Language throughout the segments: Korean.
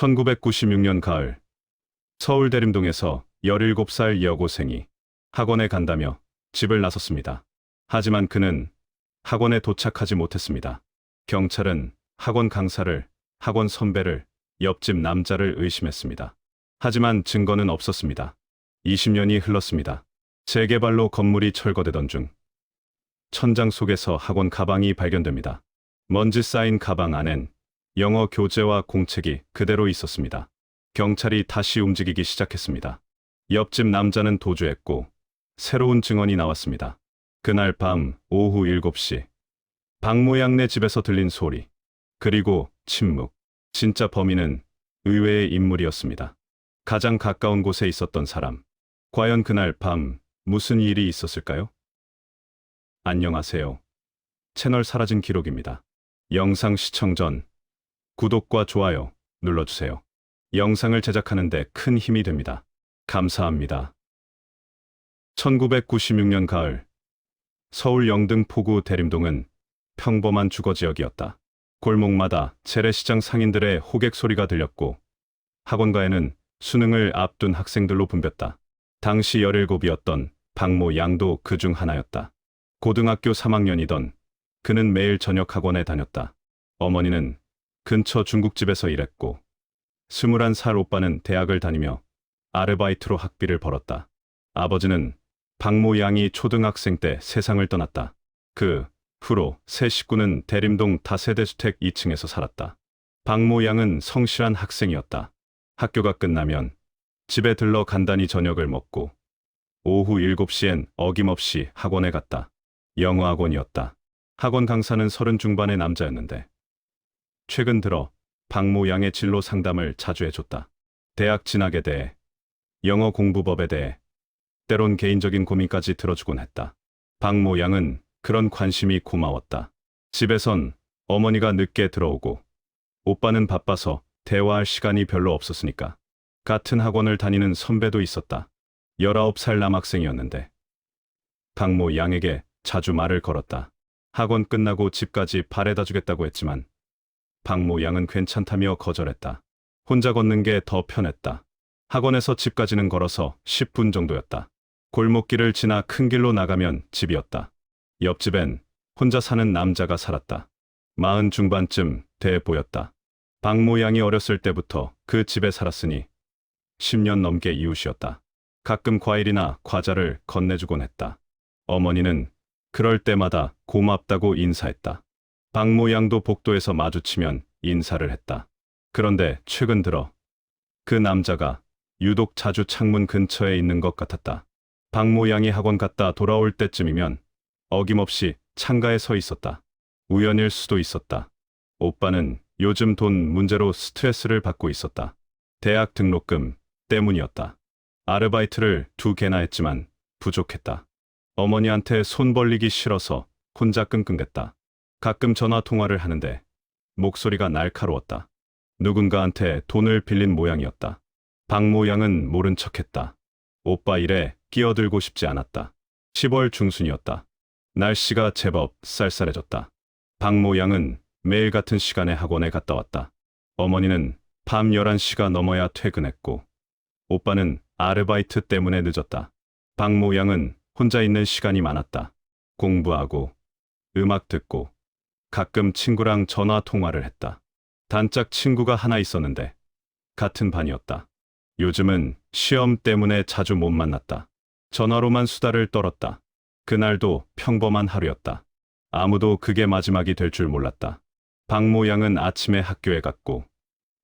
1996년 가을, 서울 대림동에서 17살 여고생이 학원에 간다며 집을 나섰습니다. 하지만 그는 학원에 도착하지 못했습니다. 경찰은 학원 강사를, 학원 선배를, 옆집 남자를 의심했습니다. 하지만 증거는 없었습니다. 20년이 흘렀습니다. 재개발로 건물이 철거되던 중 천장 속에서 학원 가방이 발견됩니다. 먼지 쌓인 가방 안엔 영어 교재와 공책이 그대로 있었습니다. 경찰이 다시 움직이기 시작했습니다. 옆집 남자는 도주했고 새로운 증언이 나왔습니다. 그날 밤 오후 7시 박모양네 집에서 들린 소리, 그리고 침묵. 진짜 범인은 의외의 인물이었습니다. 가장 가까운 곳에 있었던 사람. 과연 그날 밤 무슨 일이 있었을까요? 안녕하세요. 채널 사라진 기록입니다. 영상 시청 전 구독과 좋아요 눌러주세요. 영상을 제작하는데 큰 힘이 됩니다. 감사합니다. 1996년 가을, 서울 영등포구 대림동은 평범한 주거지역이었다. 골목마다 재래시장 상인들의 호객 소리가 들렸고 학원가에는 수능을 앞둔 학생들로 붐볐다. 당시 17이었던 박모 양도 그 중 하나였다. 고등학교 3학년이던 그는 매일 저녁 학원에 다녔다. 어머니는 근처 중국집에서 일했고 21살 오빠는 대학을 다니며 아르바이트로 학비를 벌었다. 아버지는 박모 양이 초등학생 때 세상을 떠났다. 그 후로 세 식구는 대림동 다세대 주택 2층에서 살았다. 박모 양은 성실한 학생이었다. 학교가 끝나면 집에 들러 간단히 저녁을 먹고 오후 7시엔 어김없이 학원에 갔다. 영어 학원이었다. 학원 강사는 30 중반의 남자였는데 최근 들어 박모 양의 진로 상담을 자주 해줬다. 대학 진학에 대해, 영어 공부법에 대해, 때론 개인적인 고민까지 들어주곤 했다. 박모 양은 그런 관심이 고마웠다. 집에선 어머니가 늦게 들어오고 오빠는 바빠서 대화할 시간이 별로 없었으니까. 같은 학원을 다니는 선배도 있었다. 19살 남학생이었는데 박모 양에게 자주 말을 걸었다. 학원 끝나고 집까지 바래다 주겠다고 했지만 박모 양은 괜찮다며 거절했다. 혼자 걷는 게 더 편했다. 학원에서 집까지는 걸어서 10분 정도였다. 골목길을 지나 큰 길로 나가면 집이었다. 옆집엔 혼자 사는 남자가 살았다. 40 중반쯤 돼 보였다. 박모 양이 어렸을 때부터 그 집에 살았으니 10년 넘게 이웃이었다. 가끔 과일이나 과자를 건네주곤 했다. 어머니는 그럴 때마다 고맙다고 인사했다. 박모 양도 복도에서 마주치면 인사를 했다. 그런데 최근 들어 그 남자가 유독 자주 창문 근처에 있는 것 같았다. 박모 양이 학원 갔다 돌아올 때쯤이면 어김없이 창가에 서 있었다. 우연일 수도 있었다. 오빠는 요즘 돈 문제로 스트레스를 받고 있었다. 대학 등록금 때문이었다. 아르바이트를 2개나 했지만 부족했다. 어머니한테 손 벌리기 싫어서 혼자 끙끙댔다. 가끔 전화 통화를 하는데 목소리가 날카로웠다. 누군가한테 돈을 빌린 모양이었다. 박모 양은 모른 척했다. 오빠 일에 끼어들고 싶지 않았다. 10월 중순이었다. 날씨가 제법 쌀쌀해졌다. 박모 양은 매일 같은 시간에 학원에 갔다 왔다. 어머니는 밤 11시가 넘어야 퇴근했고 오빠는 아르바이트 때문에 늦었다. 박모 양은 혼자 있는 시간이 많았다. 공부하고 음악 듣고 가끔 친구랑 전화 통화를 했다. 단짝 친구가 하나 있었는데 같은 반이었다. 요즘은 시험 때문에 자주 못 만났다. 전화로만 수다를 떨었다. 그날도 평범한 하루였다. 아무도 그게 마지막이 될 줄 몰랐다. 박모 양은 아침에 학교에 갔고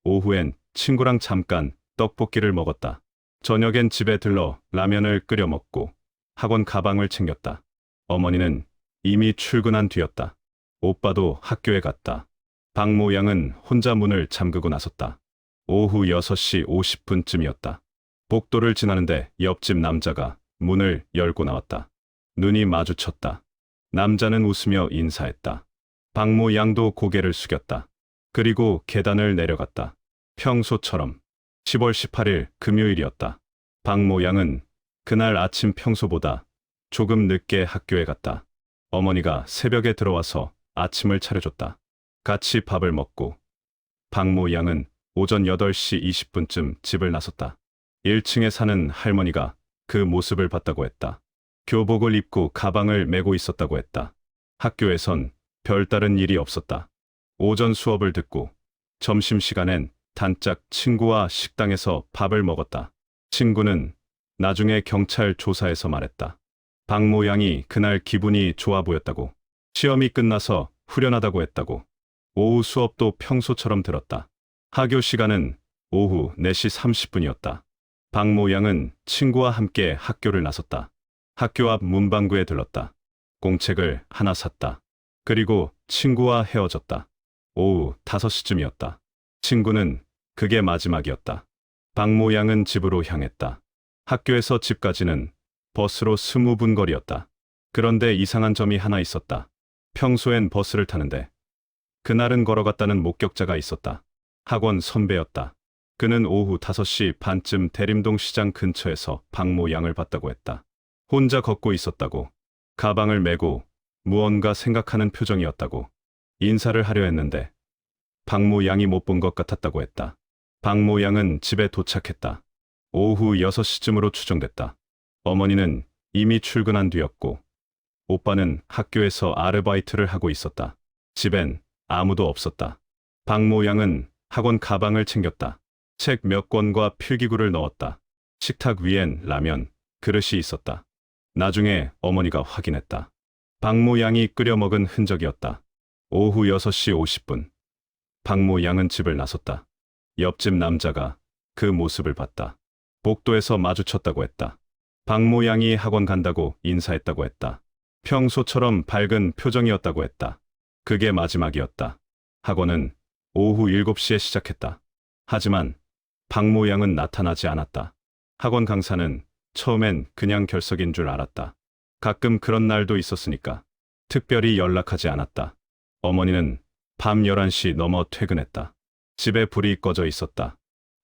오후엔 친구랑 잠깐 떡볶이를 먹었다. 저녁엔 집에 들러 라면을 끓여 먹고 학원 가방을 챙겼다. 어머니는 이미 출근한 뒤였다. 오빠도 학교에 갔다. 박모 양은 혼자 문을 잠그고 나섰다. 오후 6시 50분쯤이었다. 복도를 지나는데 옆집 남자가 문을 열고 나왔다. 눈이 마주쳤다. 남자는 웃으며 인사했다. 박모 양도 고개를 숙였다. 그리고 계단을 내려갔다. 평소처럼 10월 18일 금요일이었다. 박모 양은 그날 아침 평소보다 조금 늦게 학교에 갔다. 어머니가 새벽에 들어와서 아침을 차려줬다. 같이 밥을 먹고 박모 양은 오전 8시 20분쯤 집을 나섰다. 1층에 사는 할머니가 그 모습을 봤다고 했다. 교복을 입고 가방을 메고 있었다고 했다. 학교에선 별다른 일이 없었다. 오전 수업을 듣고 점심시간엔 단짝 친구와 식당에서 밥을 먹었다. 친구는 나중에 경찰 조사에서 말했다. 박모 양이 그날 기분이 좋아 보였다고. 시험이 끝나서 후련하다고 했다고. 오후 수업도 평소처럼 들었다. 하교 시간은 오후 4시 30분이었다. 박모 양은 친구와 함께 학교를 나섰다. 학교 앞 문방구에 들렀다. 공책을 하나 샀다. 그리고 친구와 헤어졌다. 오후 5시쯤이었다. 친구는 그게 마지막이었다. 박모 양은 집으로 향했다. 학교에서 집까지는 버스로 20분 거리였다. 그런데 이상한 점이 하나 있었다. 평소엔 버스를 타는데 그날은 걸어갔다는 목격자가 있었다. 학원 선배였다. 그는 오후 5시 반쯤 대림동 시장 근처에서 박모 양을 봤다고 했다. 혼자 걷고 있었다고. 가방을 메고 무언가 생각하는 표정이었다고. 인사를 하려 했는데 박모 양이 못 본 것 같았다고 했다. 박모 양은 집에 도착했다. 오후 6시쯤으로 추정됐다. 어머니는 이미 출근한 뒤였고 오빠는 학교에서 아르바이트를 하고 있었다. 집엔 아무도 없었다. 박모 양은 학원 가방을 챙겼다. 책 몇 권과 필기구를 넣었다. 식탁 위엔 라면, 그릇이 있었다. 나중에 어머니가 확인했다. 박모 양이 끓여 먹은 흔적이었다. 오후 6시 50분. 박모 양은 집을 나섰다. 옆집 남자가 그 모습을 봤다. 복도에서 마주쳤다고 했다. 박모 양이 학원 간다고 인사했다고 했다. 평소처럼 밝은 표정이었다고 했다. 그게 마지막이었다. 학원은 오후 7시에 시작했다. 하지만 박모 양은 나타나지 않았다. 학원 강사는 처음엔 그냥 결석인 줄 알았다. 가끔 그런 날도 있었으니까 특별히 연락하지 않았다. 어머니는 밤 11시 넘어 퇴근했다. 집에 불이 꺼져 있었다.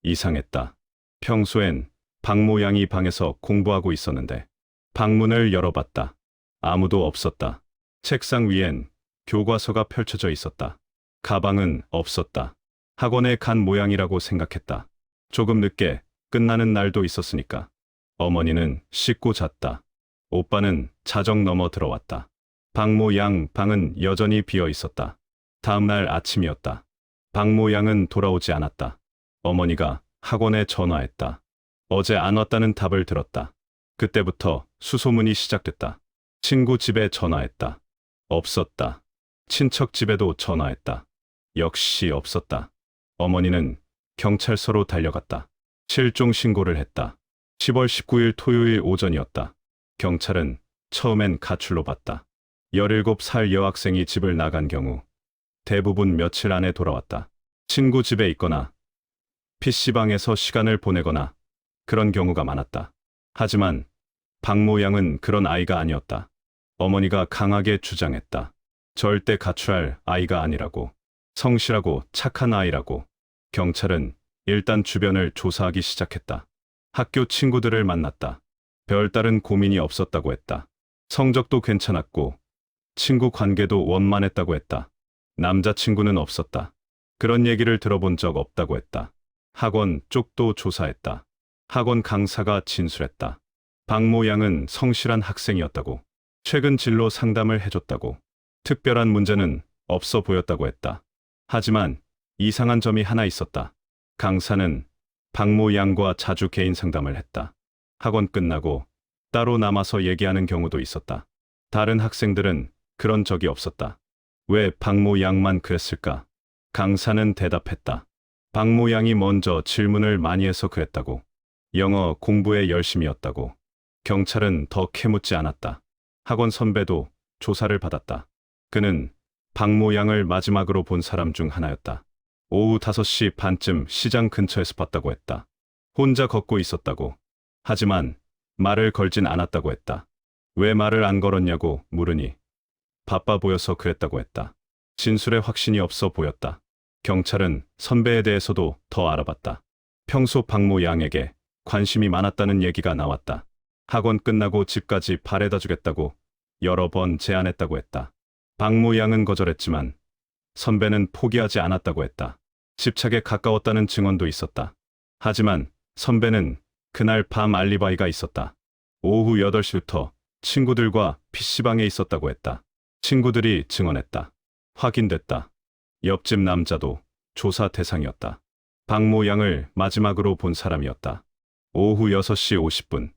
이상했다. 평소엔 박모 양이 방에서 공부하고 있었는데 방문을 열어봤다. 아무도 없었다. 책상 위엔 교과서가 펼쳐져 있었다. 가방은 없었다. 학원에 간 모양이라고 생각했다. 조금 늦게 끝나는 날도 있었으니까. 어머니는 씻고 잤다. 오빠는 자정 넘어 들어왔다. 박모 양 방은 여전히 비어 있었다. 다음 날 아침이었다. 박모 양은 돌아오지 않았다. 어머니가 학원에 전화했다. 어제 안 왔다는 답을 들었다. 그때부터 수소문이 시작됐다. 친구 집에 전화했다. 없었다. 친척 집에도 전화했다. 역시 없었다. 어머니는 경찰서로 달려갔다. 실종 신고를 했다. 10월 19일 토요일 오전이었다. 경찰은 처음엔 가출로 봤다. 17살 여학생이 집을 나간 경우 대부분 며칠 안에 돌아왔다. 친구 집에 있거나 PC방에서 시간을 보내거나 그런 경우가 많았다. 하지만 박모 양은 그런 아이가 아니었다. 어머니가 강하게 주장했다. 절대 가출할 아이가 아니라고. 성실하고 착한 아이라고. 경찰은 일단 주변을 조사하기 시작했다. 학교 친구들을 만났다. 별다른 고민이 없었다고 했다. 성적도 괜찮았고 친구 관계도 원만했다고 했다. 남자친구는 없었다. 그런 얘기를 들어본 적 없다고 했다. 학원 쪽도 조사했다. 학원 강사가 진술했다. 박모 양은 성실한 학생이었다고. 최근 진로 상담을 해줬다고. 특별한 문제는 없어 보였다고 했다. 하지만 이상한 점이 하나 있었다. 강사는 박모 양과 자주 개인 상담을 했다. 학원 끝나고 따로 남아서 얘기하는 경우도 있었다. 다른 학생들은 그런 적이 없었다. 왜 박모 양만 그랬을까? 강사는 대답했다. 박모 양이 먼저 질문을 많이 해서 그랬다고. 영어 공부에 열심이었다고. 경찰은 더 캐묻지 않았다. 학원 선배도 조사를 받았다. 그는 박모 양을 마지막으로 본 사람 중 하나였다. 오후 5시 반쯤 시장 근처에서 봤다고 했다. 혼자 걷고 있었다고. 하지만 말을 걸진 않았다고 했다. 왜 말을 안 걸었냐고 물으니 바빠 보여서 그랬다고 했다. 진술에 확신이 없어 보였다. 경찰은 선배에 대해서도 더 알아봤다. 평소 박모 양에게 관심이 많았다는 얘기가 나왔다. 학원 끝나고 집까지 바래다 주겠다고 여러 번 제안했다고 했다. 박모 양은 거절했지만 선배는 포기하지 않았다고 했다. 집착에 가까웠다는 증언도 있었다. 하지만 선배는 그날 밤 알리바이가 있었다. 오후 8시부터 친구들과 PC방에 있었다고 했다. 친구들이 증언했다. 확인됐다. 옆집 남자도 조사 대상이었다. 박모 양을 마지막으로 본 사람이었다. 오후 6시 50분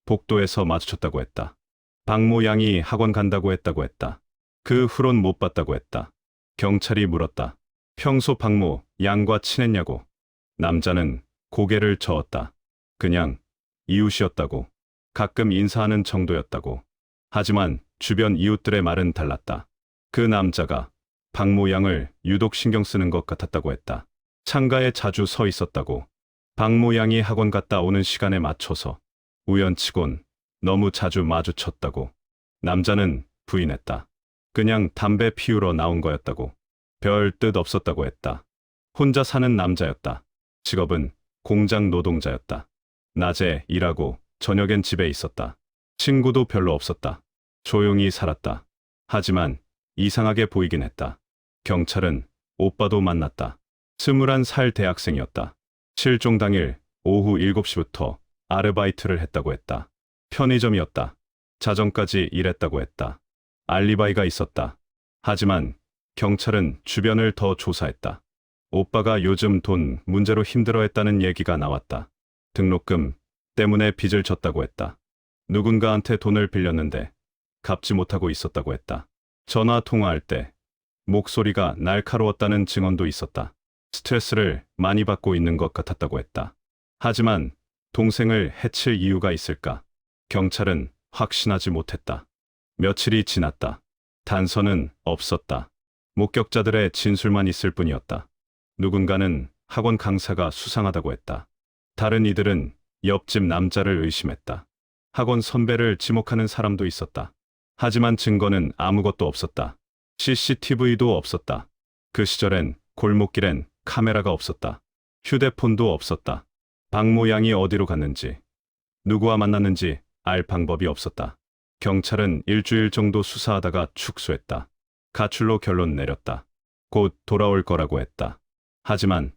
복도에서 마주쳤다고 했다. 박모 양이 학원 간다고 했다. 그 후론 못 봤다고 했다. 경찰이 물었다. 평소 박모 양과 친했냐고. 남자는 고개를 저었다. 그냥 이웃이었다고. 가끔 인사하는 정도였다고. 하지만 주변 이웃들의 말은 달랐다. 그 남자가 박모 양을 유독 신경 쓰는 것 같았다고 했다. 창가에 자주 서 있었다고. 박모 양이 학원 갔다 오는 시간에 맞춰서 우연치곤 너무 자주 마주쳤다고. 남자는 부인했다. 그냥 담배 피우러 나온 거였다고. 별 뜻 없었다고 했다. 혼자 사는 남자였다. 직업은 공장 노동자였다. 낮에 일하고 저녁엔 집에 있었다. 친구도 별로 없었다. 조용히 살았다. 하지만 이상하게 보이긴 했다. 경찰은 오빠도 만났다. 21살 대학생이었다. 실종 당일 오후 7시부터 아르바이트를 했다고 했다. 편의점이었다. 자정까지 일했다고 했다. 알리바이가 있었다. 하지만 경찰은 주변을 더 조사했다. 오빠가 요즘 돈 문제로 힘들어했다는 얘기가 나왔다. 등록금 때문에 빚을 졌다고 했다. 누군가한테 돈을 빌렸는데 갚지 못하고 있었다고 했다. 전화 통화할 때 목소리가 날카로웠다는 증언도 있었다. 스트레스를 많이 받고 있는 것 같았다고 했다. 하지만 동생을 해칠 이유가 있을까? 경찰은 확신하지 못했다. 며칠이 지났다. 단서는 없었다. 목격자들의 진술만 있을 뿐이었다. 누군가는 학원 강사가 수상하다고 했다. 다른 이들은 옆집 남자를 의심했다. 학원 선배를 지목하는 사람도 있었다. 하지만 증거는 아무것도 없었다. CCTV도 없었다. 그 시절엔 골목길엔 카메라가 없었다. 휴대폰도 없었다. 박모 양이 어디로 갔는지, 누구와 만났는지 알 방법이 없었다. 경찰은 일주일 정도 수사하다가 축소했다. 가출로 결론 내렸다. 곧 돌아올 거라고 했다. 하지만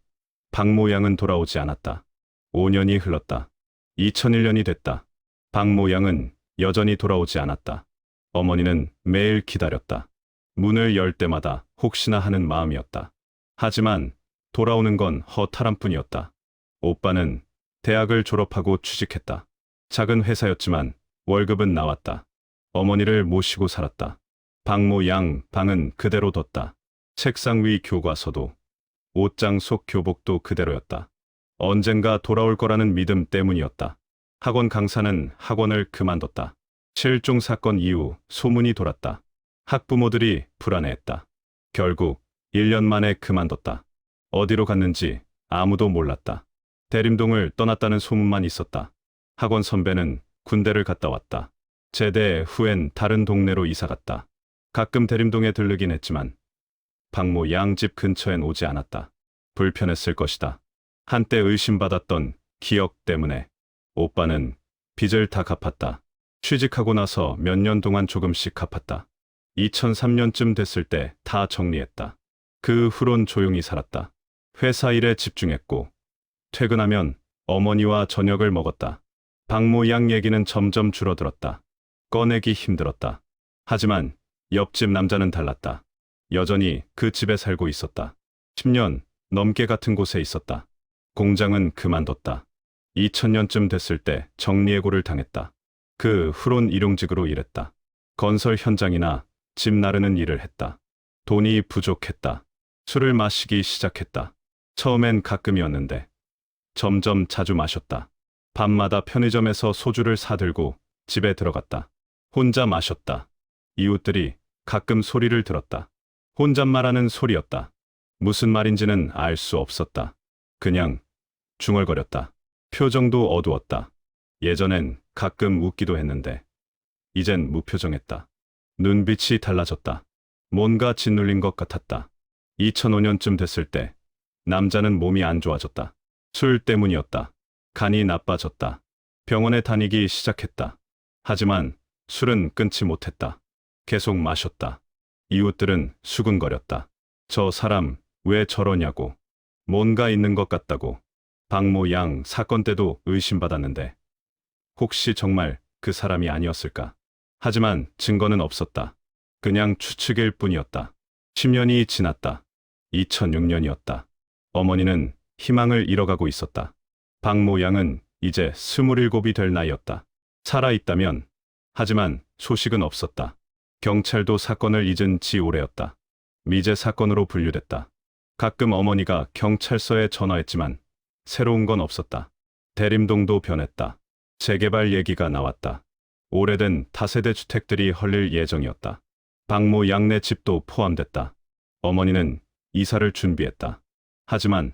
박모 양은 돌아오지 않았다. 5년이 흘렀다. 2001년이 됐다. 박모 양은 여전히 돌아오지 않았다. 어머니는 매일 기다렸다. 문을 열 때마다 혹시나 하는 마음이었다. 하지만 돌아오는 건 허탈한 뿐이었다. 오빠는 대학을 졸업하고 취직했다. 작은 회사였지만 월급은 나왔다. 어머니를 모시고 살았다. 박모 양 방은 그대로 뒀다. 책상 위 교과서도, 옷장 속 교복도 그대로였다. 언젠가 돌아올 거라는 믿음 때문이었다. 학원 강사는 학원을 그만뒀다. 실종 사건 이후 소문이 돌았다. 학부모들이 불안해했다. 결국 1년 만에 그만뒀다. 어디로 갔는지 아무도 몰랐다. 대림동을 떠났다는 소문만 있었다. 학원 선배는 군대를 갔다 왔다. 제대 후엔 다른 동네로 이사갔다. 가끔 대림동에 들르긴 했지만 박모 양 집 근처엔 오지 않았다. 불편했을 것이다. 한때 의심받았던 기억 때문에. 오빠는 빚을 다 갚았다. 취직하고 나서 몇 년 동안 조금씩 갚았다. 2003년쯤 됐을 때 다 정리했다. 그 후론 조용히 살았다. 회사 일에 집중했고 퇴근하면 어머니와 저녁을 먹었다. 박모 양 얘기는 점점 줄어들었다. 꺼내기 힘들었다. 하지만 옆집 남자는 달랐다. 여전히 그 집에 살고 있었다. 10년 넘게 같은 곳에 있었다. 공장은 그만뒀다. 2000년쯤 됐을 때 정리해고를 당했다. 그 후론 일용직으로 일했다. 건설 현장이나 집 나르는 일을 했다. 돈이 부족했다. 술을 마시기 시작했다. 처음엔 가끔이었는데 점점 자주 마셨다. 밤마다 편의점에서 소주를 사들고 집에 들어갔다. 혼자 마셨다. 이웃들이 가끔 소리를 들었다. 혼잣말하는 소리였다. 무슨 말인지는 알 수 없었다. 그냥 중얼거렸다. 표정도 어두웠다. 예전엔 가끔 웃기도 했는데 이젠 무표정했다. 눈빛이 달라졌다. 뭔가 짓눌린 것 같았다. 2005년쯤 됐을 때 남자는 몸이 안 좋아졌다. 술 때문이었다. 간이 나빠졌다. 병원에 다니기 시작했다. 하지만 술은 끊지 못했다. 계속 마셨다. 이웃들은 수군거렸다. 저 사람 왜 저러냐고. 뭔가 있는 것 같다고. 박모 양 사건 때도 의심받았는데 혹시 정말 그 사람이 아니었을까? 하지만 증거는 없었다. 그냥 추측일 뿐이었다. 10년이 지났다. 2006년이었다. 어머니는 희망을 잃어가고 있었다. 박모 양은 이제 27이 될 나이였다. 살아있다면, 하지만 소식은 없었다. 경찰도 사건을 잊은 지 오래였다. 미제 사건으로 분류됐다. 가끔 어머니가 경찰서에 전화했지만 새로운 건 없었다. 대림동도 변했다. 재개발 얘기가 나왔다. 오래된 다세대 주택들이 헐릴 예정이었다. 박모 양네 집도 포함됐다. 어머니는 이사를 준비했다. 하지만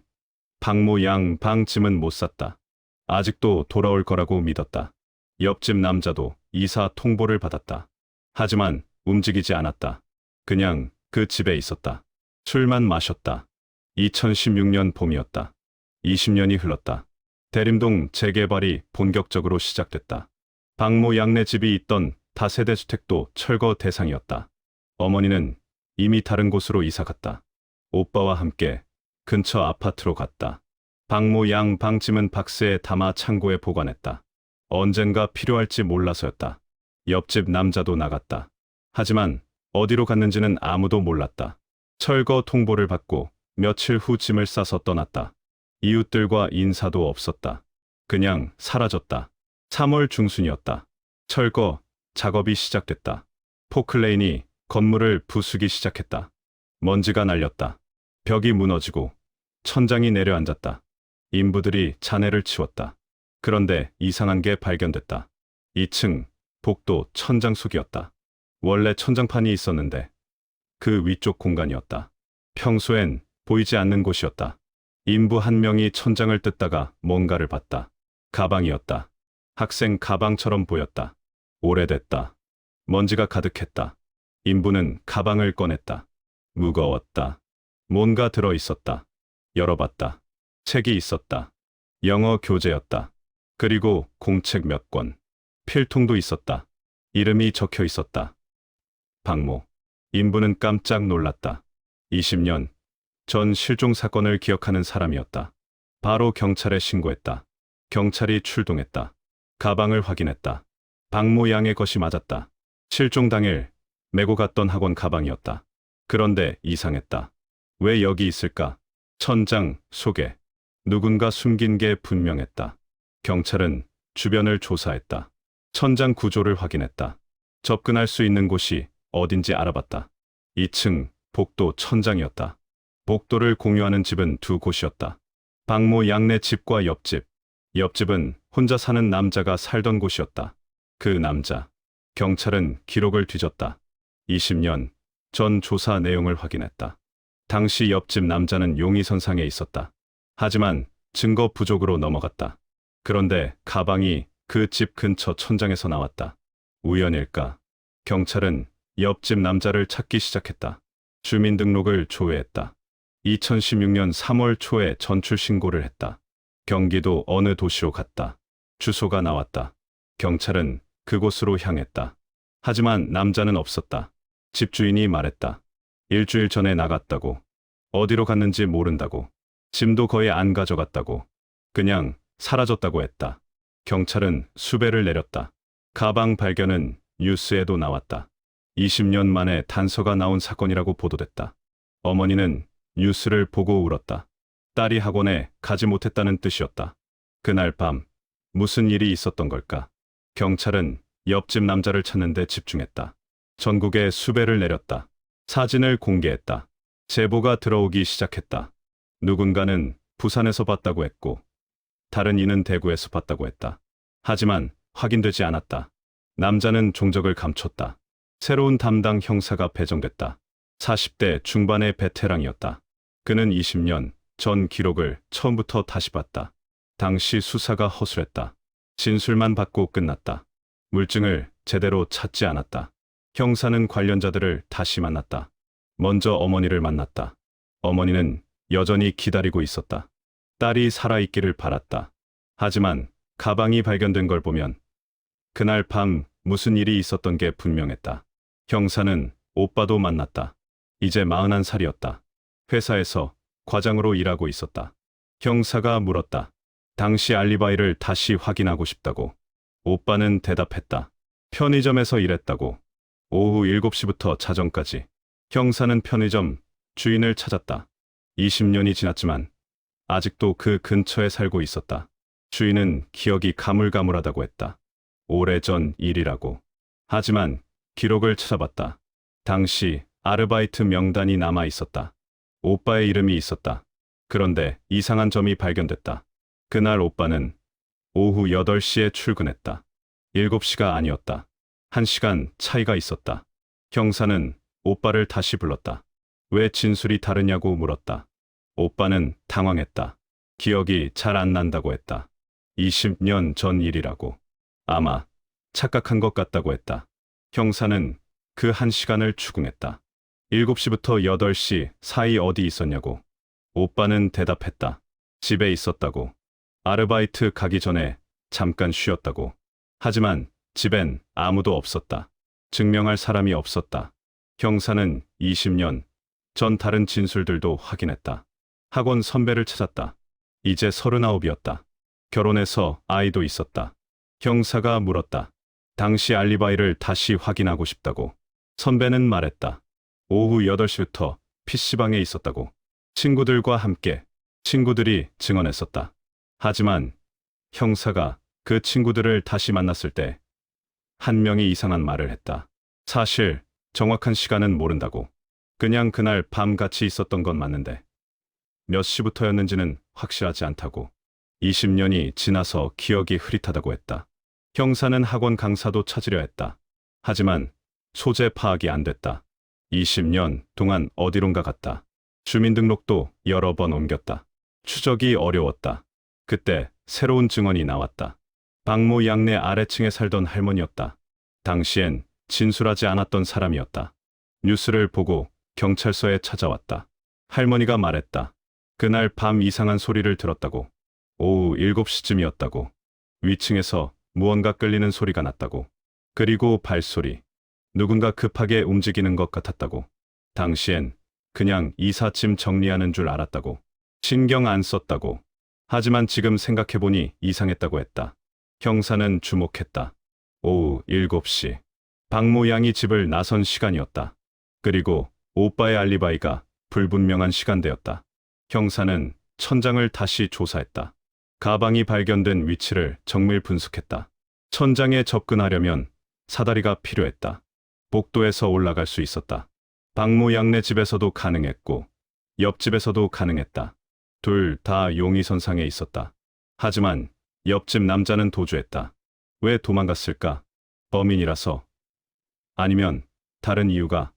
박모 양 방 짐은 못 샀다. 아직도 돌아올 거라고 믿었다. 옆집 남자도 이사 통보를 받았다. 하지만 움직이지 않았다. 그냥 그 집에 있었다. 술만 마셨다. 2016년 봄이었다. 20년이 흘렀다. 대림동 재개발이 본격적으로 시작됐다. 박모 양네 집이 있던 다세대 주택도 철거 대상이었다. 어머니는 이미 다른 곳으로 이사 갔다. 오빠와 함께 근처 아파트로 갔다. 박모 양 방짐은 박스에 담아 창고에 보관했다. 언젠가 필요할지 몰라서였다. 옆집 남자도 나갔다. 하지만 어디로 갔는지는 아무도 몰랐다. 철거 통보를 받고 며칠 후 짐을 싸서 떠났다. 이웃들과 인사도 없었다. 그냥 사라졌다. 3월 중순이었다. 철거 작업이 시작됐다. 포클레인이 건물을 부수기 시작했다. 먼지가 날렸다. 벽이 무너지고 천장이 내려앉았다. 인부들이 잔해를 치웠다. 그런데 이상한 게 발견됐다. 2층 복도 천장 속이었다. 원래 천장판이 있었는데 그 위쪽 공간이었다. 평소엔 보이지 않는 곳이었다. 인부 한 명이 천장을 뜯다가 뭔가를 봤다. 가방이었다. 학생 가방처럼 보였다. 오래됐다. 먼지가 가득했다. 인부는 가방을 꺼냈다. 무거웠다. 뭔가 들어있었다. 열어봤다. 책이 있었다. 영어 교재였다. 그리고 공책 몇 권. 필통도 있었다. 이름이 적혀 있었다. 박모. 인부는 깜짝 놀랐다. 20년 전 실종 사건을 기억하는 사람이었다. 바로 경찰에 신고했다. 경찰이 출동했다. 가방을 확인했다. 박모 양의 것이 맞았다. 실종 당일 메고 갔던 학원 가방이었다. 그런데 이상했다. 왜 여기 있을까? 천장 속에 누군가 숨긴 게 분명했다. 경찰은 주변을 조사했다. 천장 구조를 확인했다. 접근할 수 있는 곳이 어딘지 알아봤다. 2층 복도 천장이었다. 복도를 공유하는 집은 두 곳이었다. 박모 양네 집과 옆집. 옆집은 혼자 사는 남자가 살던 곳이었다. 그 남자. 경찰은 기록을 뒤졌다. 20년 전 조사 내용을 확인했다. 당시 옆집 남자는 용의선상에 있었다. 하지만 증거 부족으로 넘어갔다. 그런데 가방이 그 집 근처 천장에서 나왔다. 우연일까? 경찰은 옆집 남자를 찾기 시작했다. 주민등록을 조회했다. 2016년 3월 초에 전출 신고를 했다. 경기도 어느 도시로 갔다. 주소가 나왔다. 경찰은 그곳으로 향했다. 하지만 남자는 없었다. 집주인이 말했다. 일주일 전에 나갔다고. 어디로 갔는지 모른다고. 짐도 거의 안 가져갔다고. 그냥 사라졌다고 했다. 경찰은 수배를 내렸다. 가방 발견은 뉴스에도 나왔다. 20년 만에 단서가 나온 사건이라고 보도됐다. 어머니는 뉴스를 보고 울었다. 딸이 학원에 가지 못했다는 뜻이었다. 그날 밤 무슨 일이 있었던 걸까? 경찰은 옆집 남자를 찾는 데 집중했다. 전국에 수배를 내렸다. 사진을 공개했다. 제보가 들어오기 시작했다. 누군가는 부산에서 봤다고 했고 다른 이는 대구에서 봤다고 했다. 하지만 확인되지 않았다. 남자는 종적을 감췄다. 새로운 담당 형사가 배정됐다. 40대 중반의 베테랑이었다. 그는 20년 전 기록을 처음부터 다시 봤다. 당시 수사가 허술했다. 진술만 받고 끝났다. 물증을 제대로 찾지 않았다. 형사는 관련자들을 다시 만났다. 먼저 어머니를 만났다. 어머니는 여전히 기다리고 있었다. 딸이 살아있기를 바랐다. 하지만 가방이 발견된 걸 보면 그날 밤 무슨 일이 있었던 게 분명했다. 형사는 오빠도 만났다. 이제 41살이었다. 회사에서 과장으로 일하고 있었다. 형사가 물었다. 당시 알리바이를 다시 확인하고 싶다고. 오빠는 대답했다. 편의점에서 일했다고. 오후 7시부터 자정까지. 형사는 편의점 주인을 찾았다. 20년이 지났지만 아직도 그 근처에 살고 있었다. 주인은 기억이 가물가물하다고 했다. 오래전 일이라고. 하지만 기록을 찾아봤다. 당시 아르바이트 명단이 남아 있었다. 오빠의 이름이 있었다. 그런데 이상한 점이 발견됐다. 그날 오빠는 오후 8시에 출근했다. 7시가 아니었다. 1시간 차이가 있었다. 형사는 오빠를 다시 불렀다. 왜 진술이 다르냐고 물었다. 오빠는 당황했다. 기억이 잘 안 난다고 했다. 20년 전 일이라고. 아마 착각한 것 같다고 했다. 형사는 그 1시간을 추궁했다. 7시부터 8시 사이 어디 있었냐고. 오빠는 대답했다. 집에 있었다고. 아르바이트 가기 전에 잠깐 쉬었다고. 하지만 집엔 아무도 없었다. 증명할 사람이 없었다. 형사는 20년 전 다른 진술들도 확인했다. 학원 선배를 찾았다. 이제 39이었다. 결혼해서 아이도 있었다. 형사가 물었다. 당시 알리바이를 다시 확인하고 싶다고. 선배는 말했다. 오후 8시부터 PC방에 있었다고. 친구들과 함께. 친구들이 증언했었다. 하지만 형사가 그 친구들을 다시 만났을 때 한 명이 이상한 말을 했다. 사실 정확한 시간은 모른다고. 그냥 그날 밤 같이 있었던 건 맞는데 몇 시부터였는지는 확실하지 않다고. 20년이 지나서 기억이 흐릿하다고 했다. 형사는 학원 강사도 찾으려 했다. 하지만 소재 파악이 안 됐다. 20년 동안 어디론가 갔다. 주민등록도 여러 번 옮겼다. 추적이 어려웠다. 그때 새로운 증언이 나왔다. 박모 양내 아래층에 살던 할머니였다. 당시엔 진술하지 않았던 사람이었다. 뉴스를 보고 경찰서에 찾아왔다. 할머니가 말했다. 그날 밤 이상한 소리를 들었다고. 오후 7시쯤이었다고. 위층에서 무언가 끌리는 소리가 났다고. 그리고 발소리. 누군가 급하게 움직이는 것 같았다고. 당시엔 그냥 이삿짐 정리하는 줄 알았다고. 신경 안 썼다고. 하지만 지금 생각해보니 이상했다고 했다. 형사는 주목했다. 오후 7시. 박모 양이 집을 나선 시간이었다. 그리고 오빠의 알리바이가 불분명한 시간대였다. 형사는 천장을 다시 조사했다. 가방이 발견된 위치를 정밀 분석했다. 천장에 접근하려면 사다리가 필요했다. 복도에서 올라갈 수 있었다. 박모 양네 집에서도 가능했고 옆집에서도 가능했다. 둘 다 용의선상에 있었다. 하지만 옆집 남자는 도주했다. 왜 도망갔을까? 범인이라서? 아니면 다른 이유가?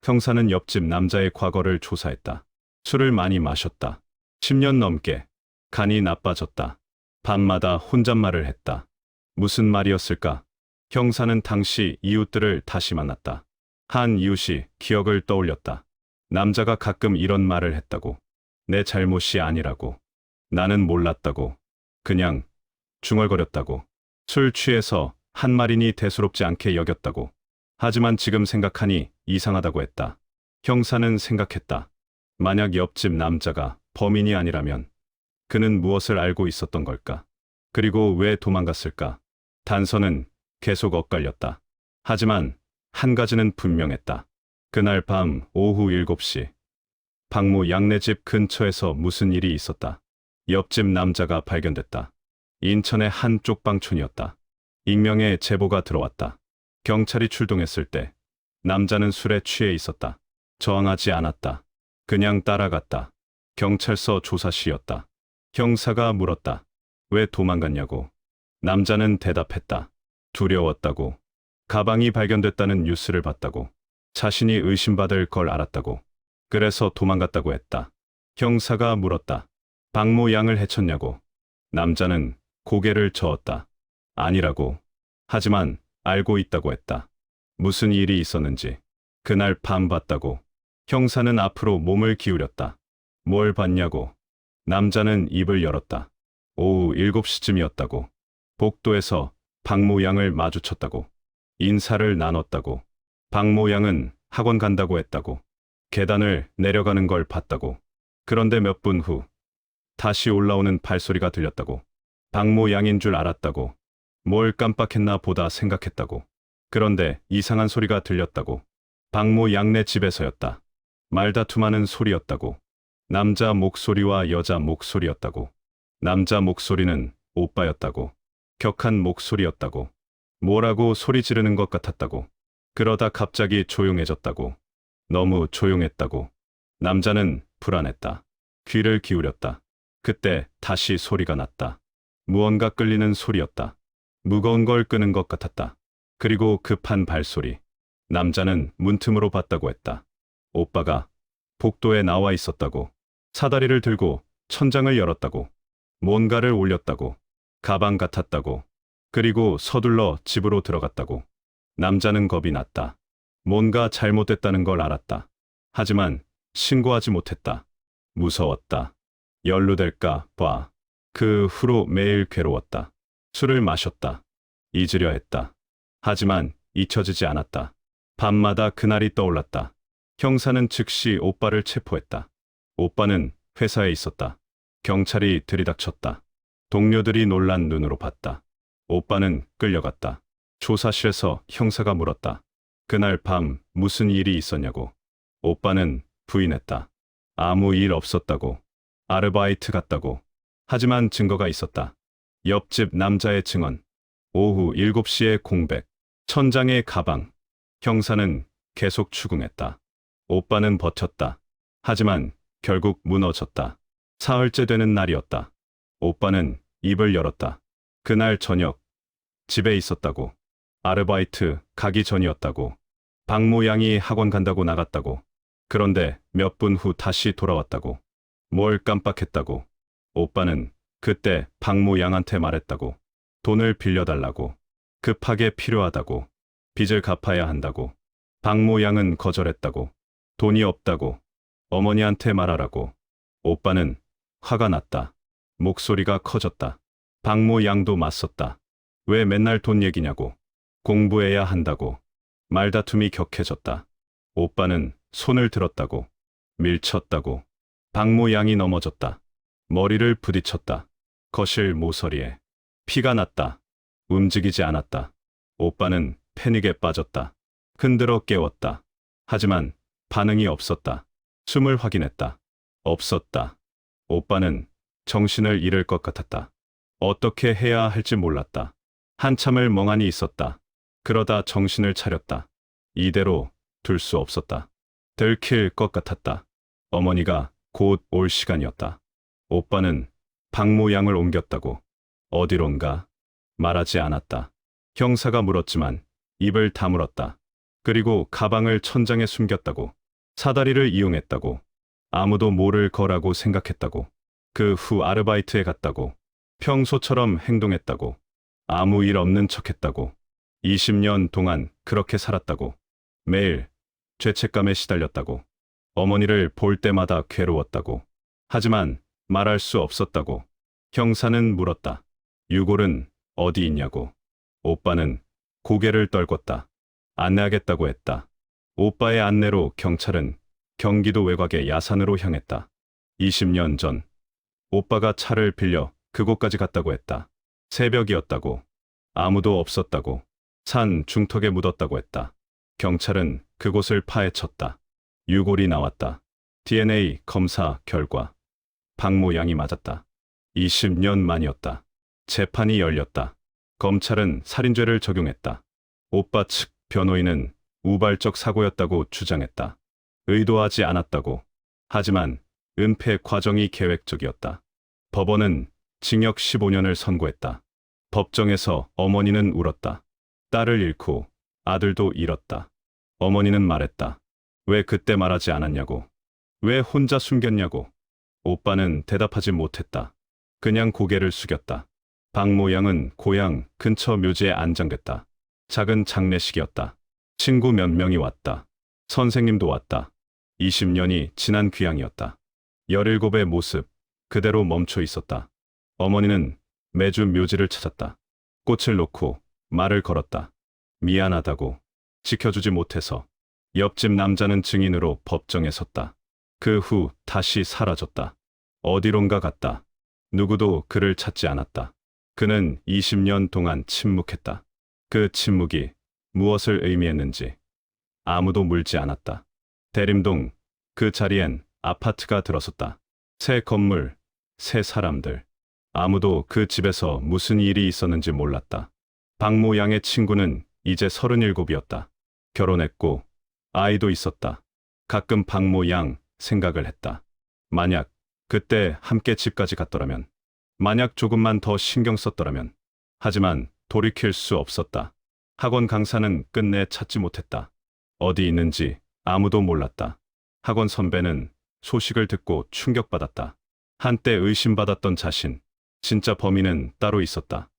형사는 옆집 남자의 과거를 조사했다. 술을 많이 마셨다. 10년 넘게. 간이 나빠졌다. 밤마다 혼잣말을 했다. 무슨 말이었을까? 형사는 당시 이웃들을 다시 만났다. 한 이웃이 기억을 떠올렸다. 남자가 가끔 이런 말을 했다고. 내 잘못이 아니라고. 나는 몰랐다고. 그냥 중얼거렸다고. 술 취해서 한 말이니 대수롭지 않게 여겼다고. 하지만 지금 생각하니 이상하다고 했다. 형사는 생각했다. 만약 옆집 남자가 범인이 아니라면 그는 무엇을 알고 있었던 걸까? 그리고 왜 도망갔을까? 단서는 계속 엇갈렸다. 하지만 한 가지는 분명했다. 그날 밤 오후 7시. 박모 양네 집 근처에서 무슨 일이 있었다. 옆집 남자가 발견됐다. 인천의 한 쪽방촌이었다. 익명의 제보가 들어왔다. 경찰이 출동했을 때 남자는 술에 취해 있었다. 저항하지 않았다. 그냥 따라갔다. 경찰서 조사실이었다. 형사가 물었다. 왜 도망갔냐고. 남자는 대답했다. 두려웠다고. 가방이 발견됐다는 뉴스를 봤다고. 자신이 의심받을 걸 알았다고. 그래서 도망갔다고 했다. 형사가 물었다. 박모 양을 해쳤냐고. 남자는 고개를 저었다. 아니라고. 하지만 알고 있다고 했다. 무슨 일이 있었는지. 그날 밤 봤다고. 형사는 앞으로 몸을 기울였다. 뭘 봤냐고. 남자는 입을 열었다. 오후 7시쯤이었다고. 복도에서 박모 양을 마주쳤다고. 인사를 나눴다고. 박모 양은 학원 간다고 했다고. 계단을 내려가는 걸 봤다고. 그런데 몇 분 후 다시 올라오는 발소리가 들렸다고. 박모 양인 줄 알았다고. 뭘 깜빡했나 보다 생각했다고. 그런데 이상한 소리가 들렸다고. 박모 양네 집에서였다. 말다툼하는 소리였다고. 남자 목소리와 여자 목소리였다고. 남자 목소리는 오빠였다고. 격한 목소리였다고. 뭐라고 소리 지르는 것 같았다고. 그러다 갑자기 조용해졌다고. 너무 조용했다고. 남자는 불안했다. 귀를 기울였다. 그때 다시 소리가 났다. 무언가 끌리는 소리였다. 무거운 걸 끄는 것 같았다. 그리고 급한 발소리. 남자는 문틈으로 봤다고 했다. 오빠가 복도에 나와 있었다고. 사다리를 들고 천장을 열었다고. 뭔가를 올렸다고. 가방 같았다고. 그리고 서둘러 집으로 들어갔다고. 남자는 겁이 났다. 뭔가 잘못됐다는 걸 알았다. 하지만 신고하지 못했다. 무서웠다. 연루될까 봐. 그 후로 매일 괴로웠다. 술을 마셨다. 잊으려 했다. 하지만 잊혀지지 않았다. 밤마다 그날이 떠올랐다. 형사는 즉시 오빠를 체포했다. 오빠는 회사에 있었다. 경찰이 들이닥쳤다. 동료들이 놀란 눈으로 봤다. 오빠는 끌려갔다. 조사실에서 형사가 물었다. 그날 밤 무슨 일이 있었냐고. 오빠는 부인했다. 아무 일 없었다고. 아르바이트 갔다고. 하지만 증거가 있었다. 옆집 남자의 증언. 오후 7시에 공백. 천장에 가방. 형사는 계속 추궁했다. 오빠는 버텼다. 하지만 결국 무너졌다. 사흘째 되는 날이었다. 오빠는 입을 열었다. 그날 저녁 집에 있었다고. 아르바이트 가기 전이었다고. 박모 양이 학원 간다고 나갔다고. 그런데 몇 분 후 다시 돌아왔다고. 뭘 깜빡했다고. 오빠는 그때 박모 양한테 말했다고. 돈을 빌려달라고. 급하게 필요하다고. 빚을 갚아야 한다고. 박모 양은 거절했다고. 돈이 없다고. 어머니한테 말하라고. 오빠는 화가 났다. 목소리가 커졌다. 박모 양도 맞섰다. 왜 맨날 돈 얘기냐고. 공부해야 한다고. 말다툼이 격해졌다. 오빠는 손을 들었다고. 밀쳤다고. 박모 양이 넘어졌다. 머리를 부딪혔다. 거실 모서리에 피가 났다. 움직이지 않았다. 오빠는 패닉에 빠졌다. 흔들어 깨웠다. 하지만 반응이 없었다. 숨을 확인했다. 없었다. 오빠는 정신을 잃을 것 같았다. 어떻게 해야 할지 몰랐다. 한참을 멍하니 있었다. 그러다 정신을 차렸다. 이대로 둘 수 없었다. 들킬 것 같았다. 어머니가 곧 올 시간이었다. 오빠는 박모 양을 옮겼다고. 어디론가 말하지 않았다. 형사가 물었지만 입을 다물었다. 그리고 가방을 천장에 숨겼다고. 사다리를 이용했다고. 아무도 모를 거라고 생각했다고. 그 후 아르바이트에 갔다고. 평소처럼 행동했다고. 아무 일 없는 척했다고. 20년 동안 그렇게 살았다고. 매일 죄책감에 시달렸다고. 어머니를 볼 때마다 괴로웠다고. 하지만 말할 수 없었다고. 형사는 물었다. 유골은 어디 있냐고. 오빠는 고개를 떨궜다. 안내하겠다고 했다. 오빠의 안내로 경찰은 경기도 외곽의 야산으로 향했다. 20년 전 오빠가 차를 빌려 그곳까지 갔다고 했다. 새벽이었다고. 아무도 없었다고. 산 중턱에 묻었다고 했다. 경찰은 그곳을 파헤쳤다. 유골이 나왔다. DNA 검사 결과 박모 양이 맞았다. 20년 만이었다. 재판이 열렸다. 검찰은 살인죄를 적용했다. 오빠 측 변호인은 우발적 사고였다고 주장했다. 의도하지 않았다고. 하지만 은폐 과정이 계획적이었다. 법원은 징역 15년을 선고했다. 법정에서 어머니는 울었다. 딸을 잃고 아들도 잃었다. 어머니는 말했다. 왜 그때 말하지 않았냐고. 왜 혼자 숨겼냐고. 오빠는 대답하지 못했다. 그냥 고개를 숙였다. 박모 양은 고향 근처 묘지에 안장됐다. 작은 장례식이었다. 친구 몇 명이 왔다. 선생님도 왔다. 20년이 지난 귀향이었다. 17의 모습 그대로 멈춰 있었다. 어머니는 매주 묘지를 찾았다. 꽃을 놓고 말을 걸었다. 미안하다고. 지켜주지 못해서. 옆집 남자는 증인으로 법정에 섰다. 그 후 다시 사라졌다. 어디론가 갔다. 누구도 그를 찾지 않았다. 그는 20년 동안 침묵했다. 그 침묵이 무엇을 의미했는지 아무도 물지 않았다. 대림동, 그 자리엔 아파트가 들어섰다. 새 건물, 새 사람들. 아무도 그 집에서 무슨 일이 있었는지 몰랐다. 박모 양의 친구는 이제 37이었다. 결혼했고 아이도 있었다. 가끔 박모 양 생각을 했다. 만약 그때 함께 집까지 갔더라면, 만약 조금만 더 신경 썼더라면. 하지만 돌이킬 수 없었다. 학원 강사는 끝내 찾지 못했다. 어디 있는지 아무도 몰랐다. 학원 선배는 소식을 듣고 충격받았다. 한때 의심받았던 자신, 진짜 범인은 따로 있었다.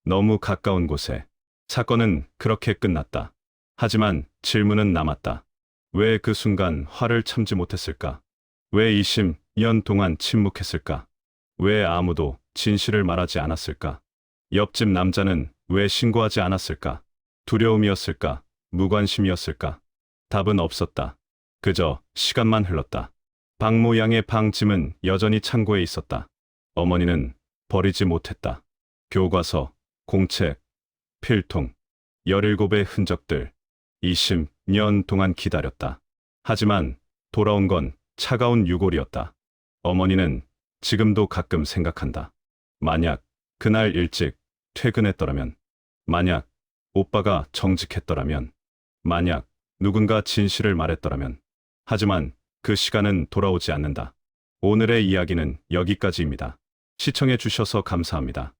너무 가까운 곳에. 사건은 그렇게 끝났다. 하지만 질문은 남았다. 왜 그 순간 화를 참지 못했을까? 왜 20년 동안 침묵했을까? 왜 아무도 진실을 말하지 않았을까? 옆집 남자는 왜 신고하지 않았을까? 두려움이었을까? 무관심이었을까? 답은 없었다. 그저 시간만 흘렀다. 박모 양의 방짐은 여전히 창고에 있었다. 어머니는 버리지 못했다. 교과서, 공책, 필통, 17의 흔적들. 20년 동안 기다렸다. 하지만 돌아온 건 차가운 유골이었다. 어머니는 지금도 가끔 생각한다. 만약 그날 일찍 퇴근했더라면, 만약 오빠가 정직했더라면, 만약 누군가 진실을 말했더라면. 하지만 그 시간은 돌아오지 않는다. 오늘의 이야기는 여기까지입니다. 시청해 주셔서 감사합니다.